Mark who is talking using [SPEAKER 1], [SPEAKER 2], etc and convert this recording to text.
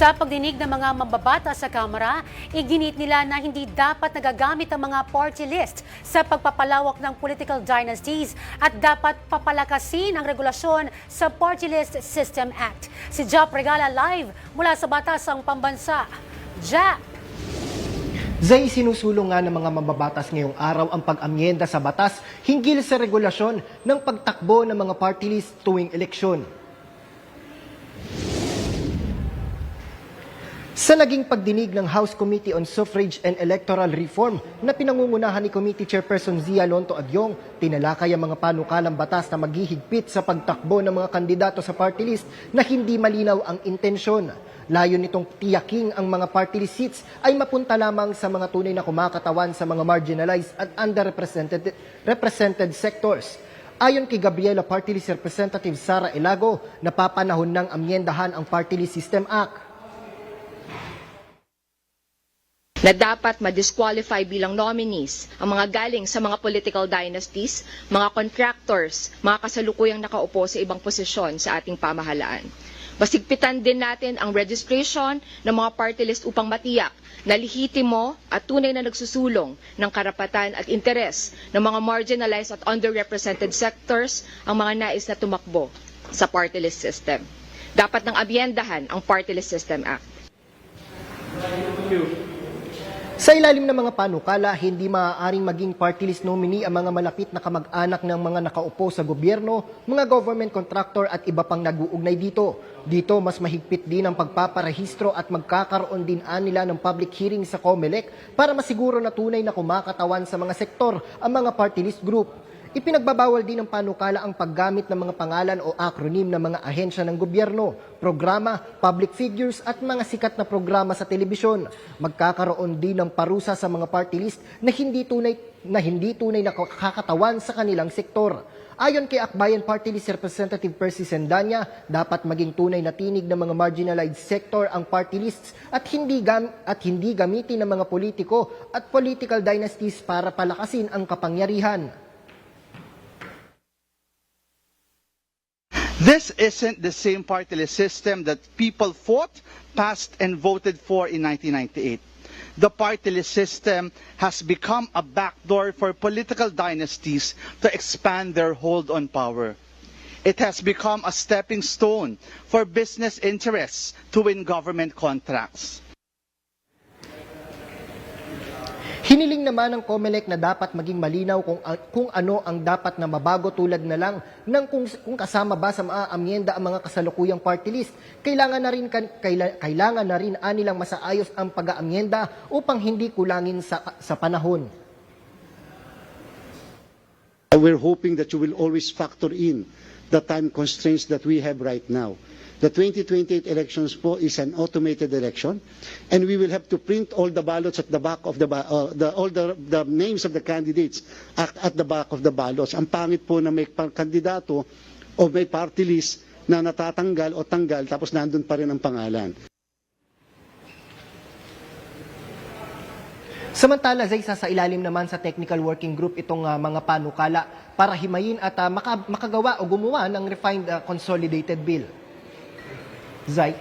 [SPEAKER 1] Sa pagdinig ng mga mambabata sa Kamara, iginit nila na hindi dapat nagagamit ang mga party list sa pagpapalawak ng political dynasties at dapat papalakasin ang regulasyon sa Party List System Act. Si Jap Regala live mula sa Batasang Pambansa. Jap!
[SPEAKER 2] Zay, sinusulong nga ng mga mambabatas ngayong araw ang pag-amyenda sa batas hinggil sa regulasyon ng pagtakbo ng mga party list tuwing eleksyon. Sa naging pagdinig ng House Committee on Suffrage and Electoral Reform na pinangungunahan ni Committee Chairperson Zia Lonto Agyong, tinalakay ang mga panukalang batas na maghihigpit sa pagtakbo ng mga kandidato sa party list na hindi malinaw ang intensyon. Layon nitong tiyaking ang mga party list seats ay mapunta lamang sa mga tunay na kumakatawan sa mga marginalized at underrepresented sectors. Ayon kay Gabriela Party List Representative Sara Elago, napapanahon ng amyendahan ang Party List System Act
[SPEAKER 3] na dapat ma-disqualify bilang nominees ang mga galing sa mga political dynasties, mga contractors, mga kasalukuyang nakaupo sa ibang posisyon sa ating pamahalaan. Masigpitan din natin ang registration ng mga party list upang matiyak na lehitimo at tunay na nagsusulong ng karapatan at interes ng mga marginalized at underrepresented sectors ang mga nais na tumakbo sa party list system. Dapat nang amyendahan ang Party List System Act.
[SPEAKER 2] Sa ilalim ng mga panukala, hindi maaaring maging party list nominee ang mga malapit na kamag-anak ng mga nakaupo sa gobyerno, mga government contractor at iba pang nag-uugnay dito. Dito, mas mahigpit din ang pagpaparehistro at magkakaroon din nila ng public hearing sa COMELEC para masiguro na tunay na kumakatawan sa mga sektor ang mga party list group. Ipinagbabawal din ng panukala ang paggamit ng mga pangalan o acronym ng mga ahensya ng gobyerno, programa, public figures at mga sikat na programa sa telebisyon. Magkakaroon din ng parusa sa mga party list na hindi tunay na kakatawan sa kanilang sektor. Ayon kay Akbayan Party List Representative Percy Sendanya, dapat maging tunay na tinig ng mga marginalized sector ang party lists at hindi gamitin ng mga politiko at political dynasties para palakasin ang kapangyarihan.
[SPEAKER 4] This isn't the same party list system that people fought, passed, and voted for in 1998. The party list system has become a backdoor for political dynasties to expand their hold on power. It has become a stepping stone for business interests to win government contracts.
[SPEAKER 2] Hiniling naman ng COMELEC na dapat maging malinaw kung ano ang dapat na mabago tulad na lang ng kung kasama ba sa amyenda ang mga kasalukuyang party list. Kailangan na rin anilang masaayos ang pag-aamyenda upang hindi kulangin sa panahon.
[SPEAKER 5] We're hoping that you will always factor in the time constraints that we have right now. The 2028 elections po is an automated election, and we will have to print all the ballots at the back of all the names of the candidates at the back of the ballots. Ang pangit po na may kandidato o may party list na natatanggal o tanggal tapos nandun pa rin ang pangalan.
[SPEAKER 2] Samantala, Zay, sa ilalim naman sa technical working group itong mga panukala para himayin at makagawa o gumawa ng refined consolidated bill. Zay.